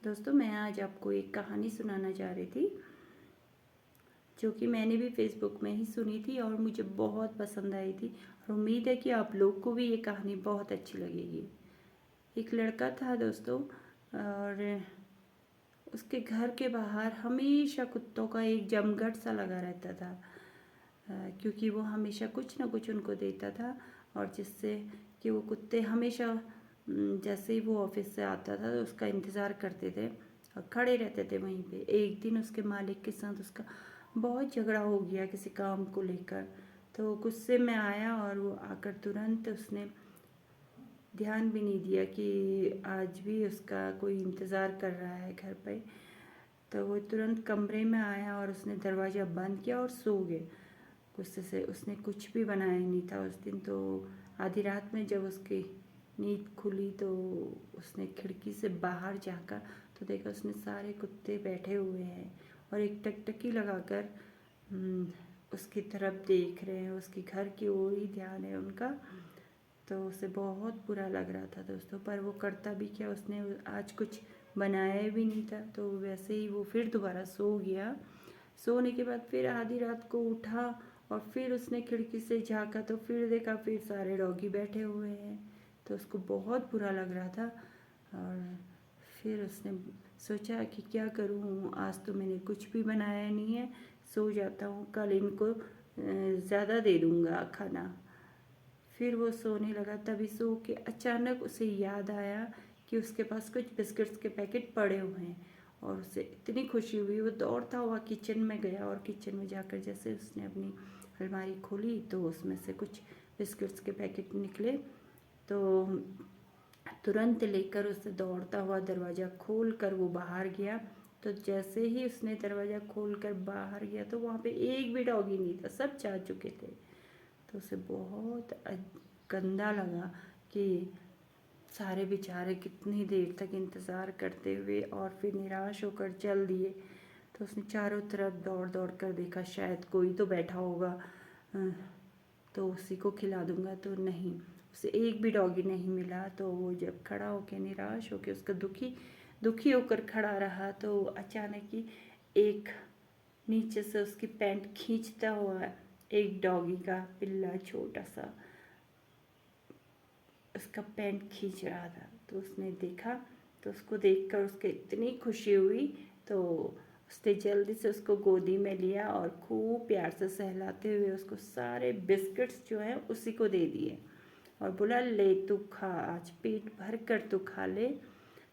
दोस्तों मैं आज आपको एक कहानी सुनाना चाह रही थी जो कि मैंने भी फेसबुक में ही सुनी थी और मुझे बहुत पसंद आई थी और उम्मीद है कि आप लोग को भी ये कहानी बहुत अच्छी लगेगी। एक लड़का था दोस्तों और उसके घर के बाहर हमेशा कुत्तों का एक जमघट सा लगा रहता था, क्योंकि वो हमेशा कुछ ना कुछ उनको देता था और जिससे कि वो कुत्ते हमेशा जैसे ही वो ऑफिस से आता था तो उसका इंतज़ार करते थे और खड़े रहते थे वहीं पे। एक दिन उसके मालिक के साथ उसका बहुत झगड़ा हो गया किसी काम को लेकर, तो गुस्से में आया और वो आकर तुरंत उसने ध्यान भी नहीं दिया कि आज भी उसका कोई इंतज़ार कर रहा है घर पे। तो वो तुरंत कमरे में आया और उसने दरवाज़ा बंद किया और सो गए। गुस्से से उसने कुछ भी बनाया नहीं था उस दिन। तो आधी रात में जब उसकी नींद खुली तो उसने खिड़की से बाहर झाँका तो देखा उसने सारे कुत्ते बैठे हुए हैं और एक टकटकी लगाकर उसकी तरफ देख रहे हैं, उसके घर की ओर ही ध्यान है उनका। तो उसे बहुत बुरा लग रहा था दोस्तों, पर वो करता भी क्या, उसने आज कुछ बनाया भी नहीं था। तो वैसे ही वो फिर दोबारा सो गया। सोने के बाद फिर आधी रात को उठा और फिर उसने खिड़की से झाँका तो फिर देखा फिर सारे डॉगी बैठे हुए हैं। तो उसको बहुत बुरा लग रहा था और फिर उसने सोचा कि क्या करूँ, आज तो मैंने कुछ भी बनाया नहीं है, सो जाता हूँ, कल इनको ज़्यादा दे दूँगा खाना। फिर वो सोने लगा, तभी सो के अचानक उसे याद आया कि उसके पास कुछ बिस्किट्स के पैकेट पड़े हुए हैं और उसे इतनी खुशी हुई, वो दौड़ता हुआ किचन में गया और किचन में जाकर जैसे उसने अपनी अलमारी खोली तो उसमें से कुछ बिस्किट्स के पैकेट निकले। तो तुरंत लेकर उसे दौड़ता हुआ दरवाज़ा खोल कर वो बाहर गया। तो जैसे ही उसने दरवाज़ा खोल कर बाहर गया तो वहाँ पे एक भी डॉगी नहीं था, सब जा चुके थे। तो उसे बहुत गंदा लगा कि सारे बेचारे कितनी देर तक इंतज़ार करते हुए और फिर निराश होकर चल दिए। तो उसने चारों तरफ दौड़ दौड़ कर देखा, शायद कोई तो बैठा होगा तो उसी को खिला दूंगा, तो नहीं, उसे एक भी डॉगी नहीं मिला। तो वो जब खड़ा होकर निराश होकर उसका दुखी होकर खड़ा रहा तो अचानक ही एक नीचे से उसकी पैंट खींचता हुआ एक डॉगी का पिल्ला छोटा सा उसका पैंट खींच रहा था। तो उसने देखा, तो उसको देखकर उसके इतनी खुशी हुई तो उसने जल्दी से उसको गोदी में लिया और खूब प्यार से सहलाते हुए उसको सारे बिस्किट्स जो हैं उसी को दे दिए और बोला, ले तू खा, आज पेट भर कर तू खा ले।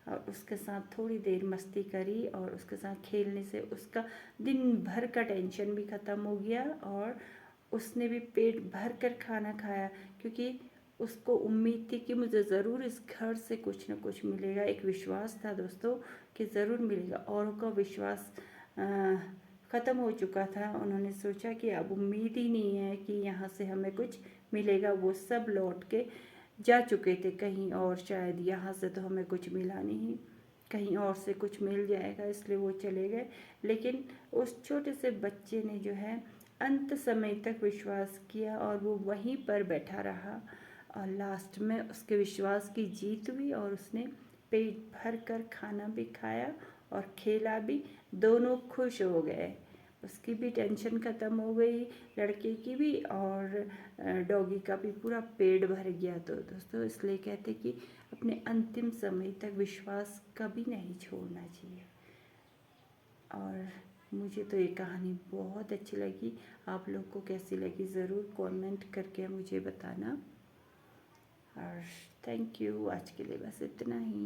और उसके साथ थोड़ी देर मस्ती करी और उसके साथ खेलने से उसका दिन भर का टेंशन भी ख़त्म हो गया और उसने भी पेट भर कर खाना खाया, क्योंकि उसको उम्मीद थी कि मुझे ज़रूर इस घर से कुछ न कुछ मिलेगा। एक विश्वास था दोस्तों कि ज़रूर मिलेगा। औरों का विश्वास ख़त्म हो चुका था। उन्होंने सोचा कि अब उम्मीद ही नहीं है कि यहाँ से हमें कुछ मिलेगा। वो सब लौट के जा चुके थे कहीं और, शायद यहाँ से तो हमें कुछ मिला नहीं, कहीं और से कुछ मिल जाएगा, इसलिए वो चले गए। लेकिन उस छोटे से बच्चे ने जो है अंत समय तक विश्वास किया और वो वहीं पर बैठा रहा और लास्ट में उसके विश्वास की जीत हुई और उसने पेट भर कर खाना भी खाया और खेला भी, दोनों खुश हो गए। उसकी भी टेंशन ख़त्म हो गई, लड़के की भी, और डॉगी का भी पूरा पेट भर गया। तो दोस्तों इसलिए कहते कि अपने अंतिम समय तक विश्वास कभी नहीं छोड़ना चाहिए। और मुझे तो ये कहानी बहुत अच्छी लगी। आप लोग को कैसी लगी ज़रूर कमेंट करके मुझे बताना। और थैंक यू, आज के लिए बस इतना ही।